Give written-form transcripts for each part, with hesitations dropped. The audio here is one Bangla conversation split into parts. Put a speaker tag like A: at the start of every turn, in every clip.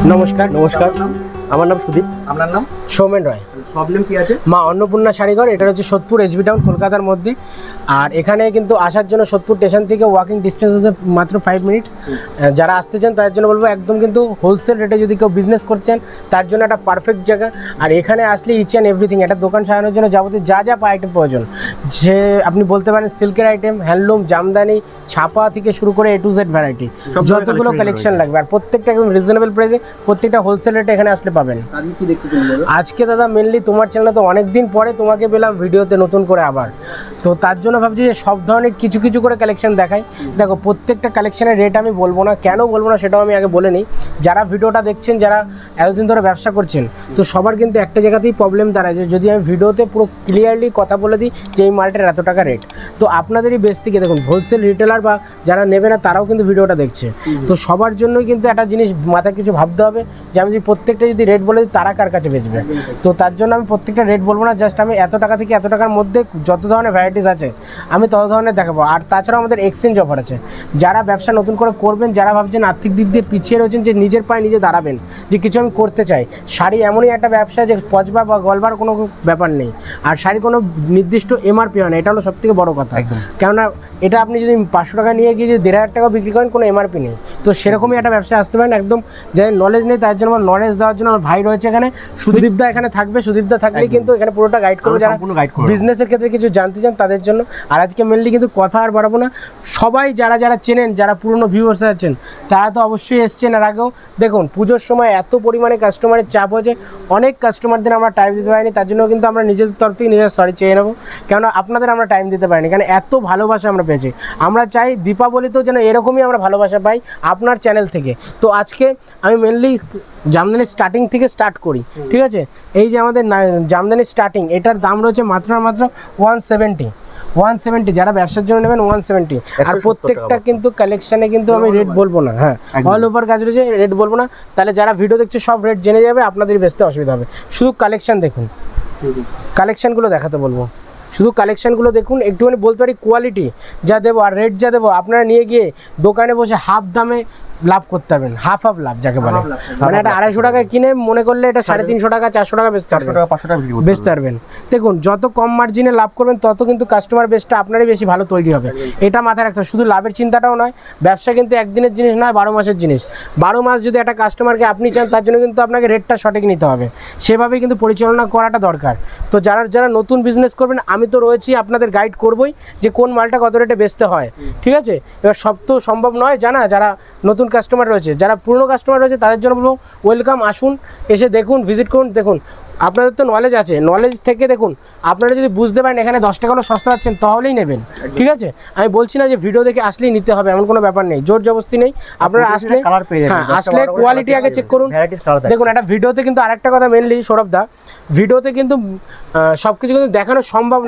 A: নমস্কার। আমার নাম সুদীপ।
B: আপনার নাম?
A: সৌমেন রায়।
B: সব নেম কি আছে?
A: মা অন্নপূর্ণা শাড়িঘর। এটা হচ্ছে সোদপুর এসবি টাউন, কলকাতার মধ্যে। আর এখানে কিন্তু আসার জন্য সোদপুর স্টেশন থেকে ওয়াকিং ডিস্টেন্স হচ্ছে মাত্র 5 মিনিটস। যারা আসতে চান তাদের জন্য বলবো একদম কিন্তু হোলসেল রেটে যদি কেউ বিজনেস করছেন তার জন্য একটা পারফেক্ট জায়গা। আর এখানে আসলে ইচ অ্যান্ড এভরিথিং, একটা দোকান সাজানোর জন্য যাবতীয় যা যা আইটেম প্রয়োজন, যে আপনি বলতে পারেন সিল্কের আইটেম, হ্যান্ডলুম, জামদানি, ছাপা থেকে শুরু করে A to Z ভ্যারাইটি যতগুলো কালেকশন লাগবে, আর প্রত্যেকটা একদম রিজনেবল প্রাইসে, প্রত্যেকটা হোলসেল রেটে এখানে আসলে পাবেন। আজকে দাদা মেনলি তোমার চ্যানেলে তো অনেকদিন পরে তোমাকে পেলাম ভিডিওতে নতুন করে আবার, তো তার জন্য ভাবছি যে সব ধরনের কিছু কিছু করে কালেকশন দেখাই। দেখো প্রত্যেকটা কালেকশনের রেট আমি বলবো না, কেন বলবো না সেটাও আমি আগে বলে নিই। যারা ভিডিওটা দেখছেন, যারা এতদিন ধরে ব্যবসা করছেন, তো সবার কিন্তু একটা জায়গাতেই প্রবলেম দাঁড়ায় যে যদি আমি ভিডিওতে পুরো ক্লিয়ারলি কথা বলে দিই যে এই মালটার এত টাকা রেট, তো আপনাদেরই বেস থেকে দেখুন হোলসেল রিটেলার বা যারা নেবে না তারাও কিন্তু ভিডিওটা দেখছে। তো সবার জন্যই কিন্তু একটা জিনিস মাথায় কিছু ভাবতে হবে যে আমি যদি প্রত্যেকটা যদি রেট বলে দিই তারা কার কাছে বেচবে। তো তার জন্য আমি প্রত্যেকটা রেট বলবো না, জাস্ট আমি এত টাকা থেকে এত টাকার মধ্যে যত ধরনের ভ্যারাইটিস আছে আমি তত ধরনের দেখাবো। আর তাছাড়াও আমাদের এক্সচেঞ্জ অফার আছে। যারা ব্যবসা নতুন করে করবেন, যারা ভাবছেন আর্থিক দিক দিয়ে পিছিয়ে রয়েছেন, যে নিজের পায়ে নিজে দাঁড়াবেন, যে কিছু আমি করতে চাই, শাড়ি এমনই একটা ব্যবসা যে পচবা বা গলবার কোনো ব্যাপার নেই। আর শাড়ি কোনো নির্দিষ্ট MRP হয় না, এটা হলো সবথেকে বড় কথা। কেননা এটা আপনি যদি 500 টাকা নিয়ে গিয়ে যদি 1500 টাকা বিক্রি করেন, কোনো MRP নেই। তো সেরকমই একটা ব্যবসা আসতে পারেন। একদম যাদের নলেজ নেই তার জন্য নলেজ দেওয়ার জন্য আমার ভাই রয়েছে এখানে, সুদীপদা এখানে থাকবে। সুদীপদা থাকলেই কিন্তু এখানে পুরোটা গাইড করবে, যারা বিজনেসের ক্ষেত্রে কিছু জানতে চান তাদের জন্য। আর আজকে মেনলি কিন্তু কথা আর বাড়াবো না, সবাই যারা যারা চেনেন, যারা পুরনো ভিউয়ার্স আছেন তারা তো অবশ্যই এসছেন আর আগেও। দেখুন পুজোর সময় এত পরিমাণে কাস্টমারের চাপ হয়েছে, অনেক কাস্টমারদের আমরা টাইম দিতে পারিনি, তার জন্য কিন্তু আমরা নিজেদের তরফ থেকে নিজের সরি চেয়ে নেবো, কেননা আপনাদের আমরা টাইম দিতে পারিনি, কারণ এত ভালোবাসা আমরা পেয়েছি। আমরা চাই দীপাবলিতেও যেন এরকমই আমরা ভালোবাসা পাই আপনার চ্যানেল থেকে। তো আজকে আমি মেনলি জামদানি স্টার্টিং থেকে স্টার্ট করি, ঠিক আছে? এই যে আমাদের জামদানি স্টার্টিং, এটার দাম রয়েছে মাত্র 170। যারা ব্যবসার জন্য নেবেন 170। আর প্রত্যেকটা কিন্তু কালেকশনে কিন্তু আমি রেট বলবো না, হ্যাঁ অল ওভার কাজ রয়েছে, রেট বলবো না, তাহলে যারা ভিডিও দেখছে সব রেট জেনে যাবে, আপনাদের বেচতে অসুবিধা হবে। শুধু কালেকশন দেখুন, কালেকশনগুলো দেখাতে বলবো, শুধু কালেকশনগুলো দেখুন, একটুখানি বলতে পারি কোয়ালিটি যা দেবো আর রেট যা দেবো, আপনারা নিয়ে গিয়ে দোকানে বসে হাফ দামে লাভ করতে পারবেন। হাফ লাভ যাকে বলে, মানে এটা 250 টাকায় কিনে মনে করলে এটা 350 টাকা 400 টাকা বেচতে পারবেন। দেখুন যত কম মার্জিনে লাভ করবেন তত কিন্তু কাস্টমার বেসটা আপনারই বেশি ভালো তৈরি হবে, এটা মাথায় রাখতে হবে। শুধু লাভের চিন্তাটাও নয়, ব্যবসা কিন্তু একদিনের জিনিস নয়, 12 মাসের জিনিস। 12 মাস যদি একটা কাস্টমারকে আপনি চান, তার জন্য কিন্তু আপনাকে রেটটা সঠিক নিতে হবে, সেভাবেই কিন্তু পরিচালনা করাটা দরকার। তো যারা নতুন বিজনেস করবেন, আমি তো রয়েছি, আপনাদের গাইড করবই যে কোন মালটা কত রেটে বেচতে হয়, ঠিক আছে? এবার সব তো সম্ভব নয় জানা, যারা নতুন কাস্টমার রয়েছে, যারা পুরনো কাস্টমার রয়েছে তাদের জন্য বলবো ওয়েলকাম, আসুন, এসে দেখুন, ভিজিট করুন। দেখুন আপনাদের তো নলেজ আছে, নলেজ থেকে দেখুন, আপনারা যদি বুঝতে পারেন এখানে 10 টাকা সস্তা পাচ্ছেন তাহলেই নেবেন, ঠিক আছে? আমি বলছি না যে ভিডিও দেখে আসলেই নিতে হবে, এমন কোনো ব্যাপার নেই, জোর জবরদস্তি নেই। আপনারা আসলে আসলে কোয়ালিটি আগে চেক করুন। দেখুন একটা ভিডিওতে কিন্তু আরেকটা কথা মেনলি সৌরভদা, ভিডিওতে কিন্তু সবকিছু কিন্তু দেখানো সম্ভব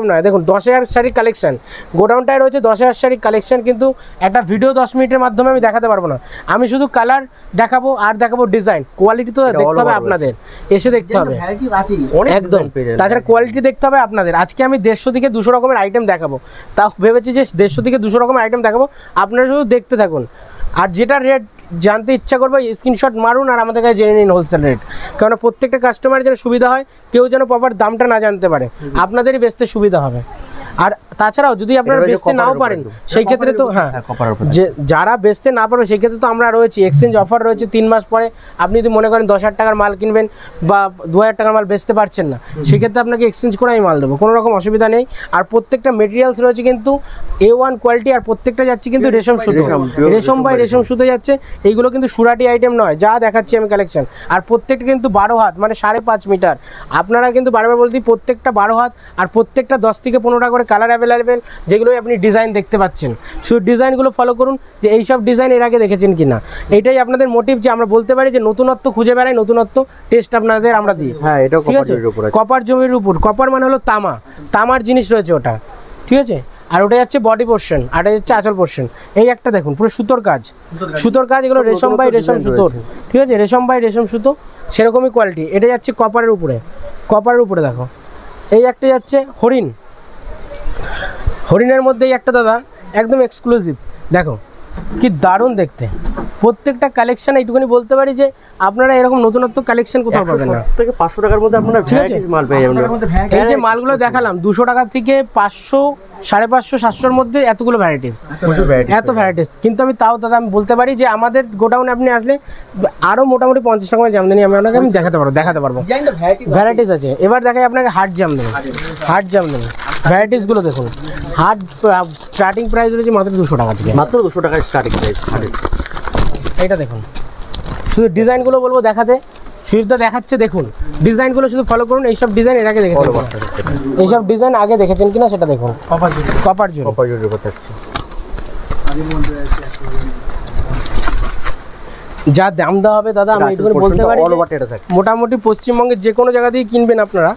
A: নয়। দেখুন 10,000 শাড়ির কালেকশন, গোডাউনটায় রয়েছে 10,000 শাড়ির কালেকশন, কিন্তু একটা ভিডিও 10 মিনিটের মাধ্যমে আমি দেখাতে পারবো না। আমি শুধু কালার দেখাবো আর দেখাবো ডিজাইন, কোয়ালিটি তো দেখতে হবে আপনাদের, এসে দেখতে হবে একদম। তাছাড়া কোয়ালিটি দেখতে হবে আপনাদের। আজকে আমি 150 থেকে 200 রকমের আইটেম দেখাবো, তাও ভেবেছি যে 150 থেকে 200 রকমের আইটেম দেখাবো, আপনারা শুধু দেখতে থাকুন। আর যেটা রেট জানতে ইচ্ছা করবে স্ক্রিনশট মারুন আর আমাদের কাছে জেনে নিন হোলসেল রেট, কারণ প্রত্যেকটা কাস্টমারের যেন সুবিধা হয়, কেউ যেন প্রপার দামটা না জানতে পারে, আপনাদেরই বেচতে সুবিধা হবে। আর তাছাড়াও যদি আপনারা বেচতে নাও পারেন সেই ক্ষেত্রে তো হ্যাঁ, যে যারা বেচতে না পারবে সেই ক্ষেত্রে তো আমরা রয়েছি, এক্সচেঞ্জ অফার রয়েছে 3 মাস পরে। আপনি যদি মনে করেন 10,000 টাকার মাল কিনবেন বা 2,000 টাকার মাল বেচতে পারছেন না, সেক্ষেত্রে আপনাকে এক্সচেঞ্জ করে আমি মাল দেবো, কোনো রকম অসুবিধা নেই। আর প্রত্যেকটা মেটেরিয়ালস রয়েছে কিন্তু A1 কোয়ালিটি, আর প্রত্যেকটা যাচ্ছে কিন্তু রেশম সুতো, রেশম সুতো যাচ্ছে। এইগুলো কিন্তু সুরাটি আইটেম নয়, যা দেখাচ্ছি আমি কালেকশন। আর প্রত্যেকটা কিন্তু 12 হাত, মানে 5.5 মিটার। আপনারা কিন্তু বারবার বলতে প্রত্যেকটা 12 হাত, আর প্রত্যেকটা 10 থেকে 15টা করে কালার অ্যাভেলেবেল, যেগুলো আপনি ডিজাইন দেখতে পাচ্ছেন। শুধু ডিজাইনগুলো ফলো করুন, যে এইসব ডিজাইন এর আগে দেখেছেন কিনা, এইটাই আপনাদের মোটিভ, যে আমরা বলতে পারি যে নতুনত্ব খুঁজে বেড়াই, নতুনত্ব টেস্ট আপনাদের আমরা দিই। হ্যাঁ, এটা কপার জমির উপর, কপার মানে হলো তামার জিনিস রয়েছে ওটা, ঠিক আছে? আর ওটা যাচ্ছে বডি পোর্শন, আর এটা যাচ্ছে আঁচল পোর্শন। এই একটা দেখুন পুরো সুতোর কাজ, এগুলো রেশম বাই রেশম সুতোর, ঠিক আছে? রেশম বাই রেশম সুতো, সেরকমই কোয়ালিটি। এটা যাচ্ছে কপারের উপরে দেখো। এই একটা যাচ্ছে হরিণের মধ্যেই একটা দাদা একদম এক্সক্লুসিভ, দেখো কি দারুণ দেখতে, প্রত্যেকটা কালেকশন এইটুকুনি বলতে পারি যে আপনারা এরকম নতুনত্ব কালেকশন কোথাও পাবেন না।
B: থেকে 500 টাকার মধ্যে আপনারা ভ্যারাইটিস মাল পেয়ে যাবেন।
A: এই যে মালগুলো দেখালাম 200 টাকা থেকে 500, 550, 700-র মধ্যে এতগুলো ভ্যারাইটিস, এত ভ্যারাইটিস। কিন্তু আমি তাও দাদা আমি বলতে পারি যে আমাদের গোডাউনে আপনি আসলে আরো মোটামুটি 50 টাকা জামদানি আপনাকে আমি দেখাতে পারবো ভ্যারাইটিস আছে। এবার দেখাই আপনাকে হাট জামদানি, ভ্যারাইটিস গুলো দেখুন। হাট স্টার্টিং প্রাইস রয়েছে মাত্র 200 টাকা থেকে,
B: মাত্র 200 টাকায় স্টার্টিং প্রাইস।
A: এটা দেখুন, শুধু ডিজাইনগুলো বলবো দেখাতে, সুবিধা দেখাচ্ছে দেখুন, ডিজাইনগুলো শুধু ফলো করুন। এইসব ডিজাইন এর আগে দেখেছেন, এইসব ডিজাইন আগে দেখেছেন কিনা সেটা দেখুন। কপার জরি থাকছে, যা দাম দেওয়া হবে দাদা আমি এইটুকু বলতে পারি মোটামুটি পশ্চিমবঙ্গের যে কোনো জায়গা দিয়ে কিনবেন আপনারা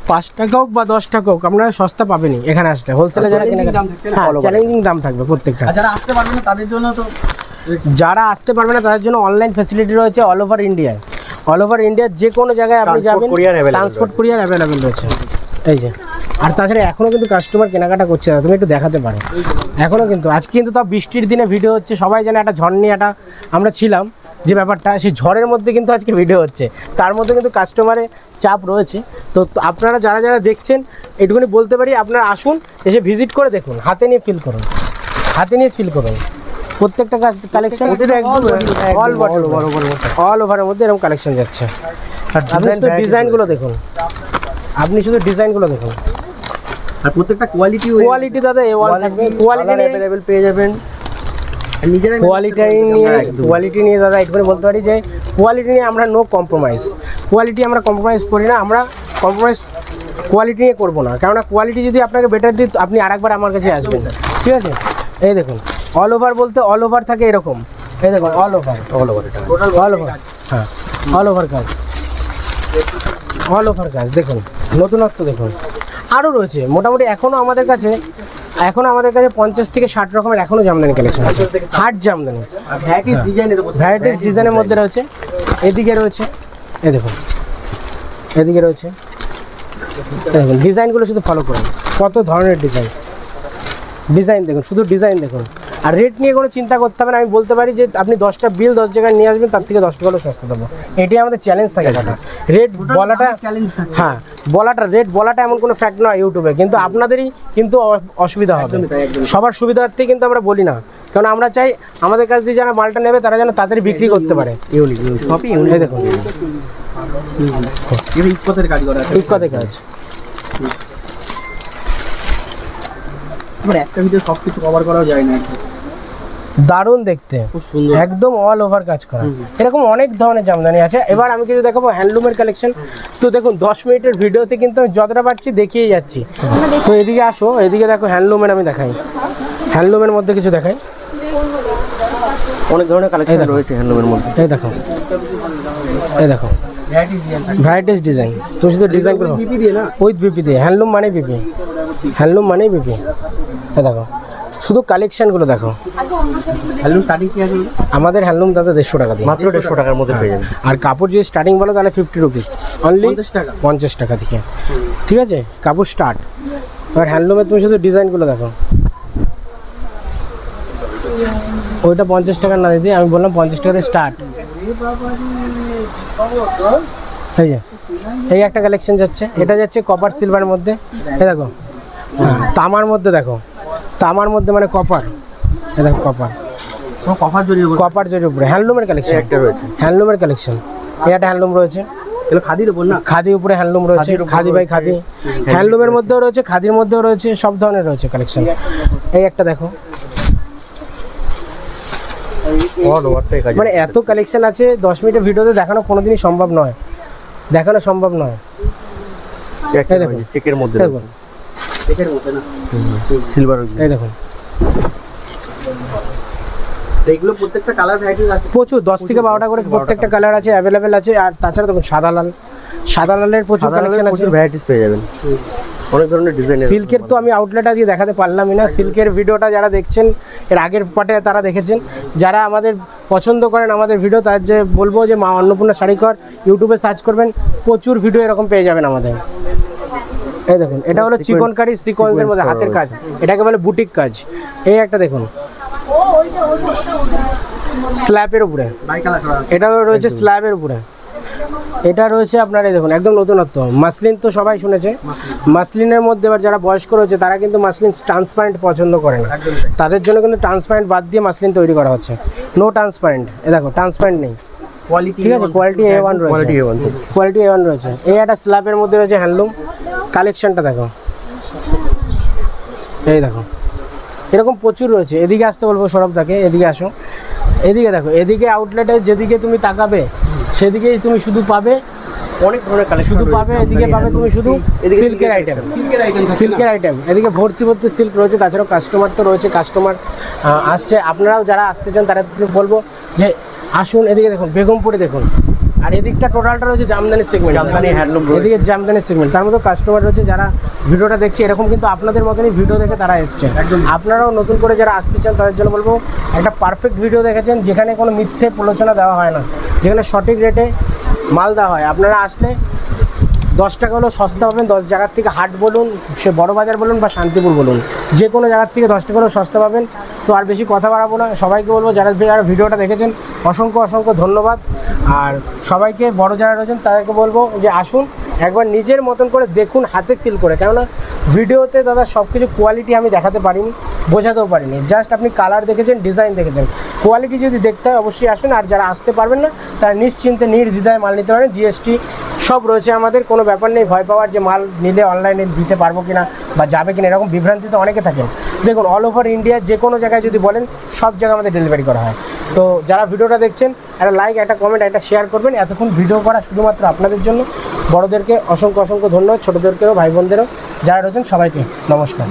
A: 5 টাকা হোক বা 10 টাকা হোক আপনারা সস্তা পাবেনই এখানে আসলে। হোলসেলে যারা কিনে চ্যালেঞ্জিং দাম থাকবে প্রত্যেকটা।
C: যারা আসতে পারবে না তাদের জন্য তো,
A: যারা আসতে পারবে না তাদের জন্য অনলাইন ফ্যাসিলিটি রয়েছে অল ওভার ইন্ডিয়ায়। অল ওভার ইন্ডিয়ার যে কোনো জায়গায় আপনি যাবেন, ট্রান্সপোর্ট কুরিয়ার অ্যাভেলেবেল রয়েছে। এই যে, আর তাছাড়া এখনও কিন্তু কাস্টমার কেনাকাটা করছে, তুমি একটু দেখাতে পারো এখনও কিন্তু। আজকে কিন্তু তাও বৃষ্টির দিনে ভিডিও হচ্ছে, সবাই জানে একটা ঝড় নিয়ে একটা আমরা ছিলাম যে ব্যাপারটা, সেই ঝড়ের মধ্যে কিন্তু আজকে ভিডিও হচ্ছে, তার মধ্যে কিন্তু কাস্টমারের চাপ রয়েছে। তো আপনারা যারা যারা দেখছেন এইটুকুনি বলতে পারি আপনারা আসুন, এসে ভিজিট করে দেখুন, হাতে নিয়ে ফিল করুন, প্রত্যেকটা কালেকশন অল ওভারের মধ্যে এরকম কালেকশন যাচ্ছে। আপনি শুধু ডিজাইনগুলো দেখুন,
C: আর প্রত্যেকটা
A: কোয়ালিটি দাদা A1 থাকবে, কোয়ালিটি
B: अवेलेबल পেয়ে যাবেন।
A: কোয়ালিটি নিয়ে দাদা একটু বলতে পারি যে কোয়ালিটি নিয়ে আমরা নো কম্প্রোমাইজ, আমরা কম্প্রোমাইজ করি না, আমরা কম্প্রোমাইজ কোয়ালিটি নিয়ে করবো না। কেননা কোয়ালিটি যদি আপনাকে বেটার দিই আপনি আরেকবার আমার কাছে আসবেন, ঠিক আছে। এই দেখুন অল ওভার বলতে অল ওভার থাকে এরকম, এই দেখুন অল ওভার, হ্যাঁ অল ওভার কাজ দেখুন, নতুনত্ব দেখুন। আরও রয়েছে মোটামুটি এখনও আমাদের কাছে 50 থেকে 60 রকমের এখনও জামদানি কালেকশন আছে, হাট জামদানি ভ্যারাইটিস ডিজাইনের মধ্যে রয়েছে। এদিকে রয়েছে, এই দেখুন এদিকে রয়েছে, দেখুন ডিজাইনগুলো শুধু ফলো করুন, কত ধরনের ডিজাইন দেখুন, শুধু ডিজাইন দেখুন। আর রেট নিয়ে কোনো চিন্তা করতে হবে না, আমি বলতে পারি যে আপনি 10টা বিল 10 জায়গায় নিয়ে আসবেন, তার থেকে 10 টাকা হলেও সস্তা দেবো, এটাই আমাদের চ্যালেঞ্জ থাকে দাদা। রেট বলাটা, হ্যাঁ রেট বলাটা এমন কোনো ফ্যাক্ট নয় ইউটিউবে, কিন্তু আপনাদেরই কিন্তু অসুবিধা হবে, সবার সুবিধার্থে কিন্তু আমরা বলি না। কারণ আমরা চাই আমাদের কাছ দিয়ে যারা মালটা নেবে তারা যেন তাড়াতাড়ি বিক্রি করতে পারে।
B: সবই
A: দেখুন ইকোতে কাজ,
C: একটা ভিডিও সবকিছু কভার করাও যায় না,
A: দারুণ দেখতে,
C: খুব সুন্দর,
A: একদম অল ওভার কাজ করা। এরকম অনেক ধরনের জামদানি আছে। এবার আমি কিছু দেখাবো হ্যান্ডলুমের কালেকশন। তো দেখুন 10 মিনিটের ভিডিওতে কিন্তু আমি যতটা পারছি দেখিয়ে যাচ্ছি। তো এদিকে আসো, এদিকে দেখো হ্যান্ডলুমের আমি দেখাই, হ্যান্ডলুমের মধ্যে কিছু দেখাই,
B: অনেক ধরনের কালেকশন রয়েছে হ্যান্ডলুমের মধ্যে।
A: এই দেখো ভ্যারাইটিস ডিজাইন, তুমি শুধু ডিজাইন করো উইথ বিপি দিয়ে, হ্যান্ডলুম মানেই বিপি। এই দেখো শুধু কালেকশনগুলো দেখো। আমাদের হ্যান্ডলুম দাদা 150 টাকা দিয়ে,
B: মাত্র 150 টাকার মধ্যে পেয়ে যাবেন।
A: আর কাপড় যদি স্টার্টিং বলো তাহলে 50 রুপিস অনলি, 50 টাকা থেকে, ঠিক আছে কাপড় স্টার্ট। এবার হ্যান্ডলুমে তুমি শুধু ডিজাইনগুলো দেখো, ওইটা 50 টাকার না দিদি, আমি বললাম 50 টাকাতে স্টার্ট। এই একটা কালেকশন যাচ্ছে, এটা যাচ্ছে কপার সিলভার মধ্যে। এই দেখো তামার মধ্যে, দেখো তামার মধ্যে মানে কপার, এই দেখো কপার জরির উপরে হ্যান্ডলুমের কালেকশন একটা রয়েছে, হ্যান্ডলুমের কালেকশন। এই একটা হ্যান্ডলুম রয়েছে,
C: খাদির উপর না,
A: খাদির উপরে হ্যান্ডলুম রয়েছে, খাদি বাই খাদি, হ্যান্ডলুমের মধ্যেও রয়েছে, খাদির মধ্যেও রয়েছে, সব ধরনের রয়েছে কালেকশন। এই একটা দেখো, মানে এত কালেকশন আছে 10 মিনিটের ভিডিওতে দেখানো কোনোদিনই সম্ভব নয়,
B: চেকের মধ্যে দেখুন, সিলভার,
A: এই দেখুন
C: এইগুলো প্রত্যেকটা কালার ভ্যারাইটিস আছে
A: প্রচুর, 10 থেকে 12টা করে প্রত্যেকটা কালার আছে, অ্যাভেলেবেল আছে। আর তাছাড়া দেখুন সাদা লালের প্রচুর কালেকশন আছে,
B: প্রচুর ভ্যারাইটিস পেয়ে যাবেন, অনেক ধরনের ডিজাইন।
A: সিল্কের তো আমি আউটলেট আজকে দেখাতে পারলামই না, সিল্কের ভিডিওটা যারা দেখছেন এর আগের পার্টে তারা দেখেছেন। যারা আমাদের পছন্দ করেন আমাদের ভিডিও, তার যে বলবো যে মা অন্নপূর্ণা শাড়িঘর ইউটিউবে সার্চ করবেন, প্রচুর ভিডিও এরকম পেয়ে যাবেন আমাদের। এই দেখুন এটা হলো চিকনকারি সিকোয়েন্সের মধ্যে হাতের কাজ, এটাকে বলে বুটিক কাজ। এই একটা দেখুন স্ল্যাবের উপরে,
C: বাই কালার করা আছে।
A: এটাও রয়েছে স্ল্যাবের উপরে। এটা রয়েছে আপনার এই দেখুন একদম নতুনত্ব মাসলিন, তো সবাই শুনেছে। মাসলিনের মধ্যে এবার যারা বয়স্ক রয়েছে তারা কিন্তু মাসলিন ট্রান্সপারেন্ট পছন্দ করে না,
C: একদমই তাই।
A: তাদের জন্য কিন্তু ট্রান্সপারেন্ট বাদ দিয়ে মাসলিন তৈরি করা হচ্ছে। নো ট্রান্সপারেন্ট, এ দেখো ট্রান্সপারেন্ট নেই,
C: কোয়ালিটি
A: ঠিক আছে, কোয়ালিটি A1 রয়েছে,
B: কোয়ালিটি A1
A: কোয়ালিটি A1 রয়েছে। এই একটা স্ল্যাবের মধ্যে রয়েছে হ্যান্ডলুম কালেকশনটা দেখো, এই দেখো এরকম প্রচুর রয়েছে। এদিকে আসতে বলবো সৌরভ তাকে, এদিকে আসো, এদিকে দেখো, এদিকে আউটলেটে যেদিকে তুমি তাকাবে সেদিকেই তুমি শুধু পাবে,
B: অনেক ধরনের কালেকশন
A: শুধু পাবে এদিকে পাবে তুমি শুধু সিল্কের আইটেম,
C: সিল্কের আইটেম থাকে না?
A: সিল্কের আইটেম। এদিকে ভর্তি ভর্তি সিল্ক রয়েছে, তাছাড়াও কাস্টমার তো রয়েছে, কাস্টমার আসছে। আপনারাও যারা আসতে চান তারা বলবো যে আসুন। এদিকে দেখুন বেগমপুরে দেখুন, আর এদিকটা টোটালটা রয়েছে জামদানি সেগমেন্ট,
B: জামদানি হ্যান্ডলুম
A: এদিকে জামদানি সেগমেন্ট। তার মধ্যে কাস্টমার রয়েছে যারা ভিডিওটা দেখছে, এরকম কিন্তু আপনাদের মতনই ভিডিও দেখে তারা এসছে। আপনারাও নতুন করে যারা আসতে চান তাদের জন্য বলবো একটা পারফেক্ট ভিডিও দেখেছেন, যেখানে কোনো মিথ্যে প্রলোচনা দেওয়া হয় না, যেখানে সঠিক রেটে মাল দেওয়া হয়। আপনারা আসলে 10 টাকা হলেও সস্তা পাবেন। 10 জায়গার থেকে হাট বলুন, সে বড় বাজার বলুন বা শান্তিপুর বলুন, যে কোনো জায়গার থেকে 10 টাকা হলেও সস্তা পাবেন। তো আর বেশি কথা বাড়াবো না, সবাইকে বলবো যারা যারা ভিডিওটা দেখেছেন অসংখ্য অসংখ্য ধন্যবাদ। আর সবাইকে বড় যারা রয়েছেন তাদেরকে বলবো যে আসুন একবার নিজের মতন করে দেখুন, হাতে ফিল করে। কেননা ভিডিওতে দাদা সব কিছু কোয়ালিটি আমি দেখাতে পারিনি, বোঝাতেও পারিনি, জাস্ট আপনি কালার দেখেছেন, ডিজাইন দেখেছেন। কোয়ালিটি যদি দেখতে হয় অবশ্যই আসুন। আর যারা আসতে পারবেন না তারা নিশ্চিন্তে নির্দ্বিধায় মাল নিতে পারেন। জিএসটি সব রয়েছে আমাদের, কোনো ব্যাপার নেই ভয় পাওয়ার যে মাল নিলে অনলাইনে দিতে পারবো কিনা বা যাবে কিনা, এরকম বিভ্রান্তিতে অনেকে থাকেন। দেখুন অল ওভার ইন্ডিয়া যে কোনো জায়গায় যদি বলেন সব জায়গায় আমাদের ডেলিভারি করা হয়। তো যারা ভিডিওটা দেখছেন একটা লাইক, একটা কমেন্ট, একটা শেয়ার করবেন। এতক্ষণ ভিডিও করা শুধুমাত্র আপনাদের জন্য। বড়োদেরকে অসংখ্য অসংখ্য ধন্যবাদ, ছোটোদেরকেও, ভাই বোনদেরও যারা রয়েছেন সবাইকে নমস্কার।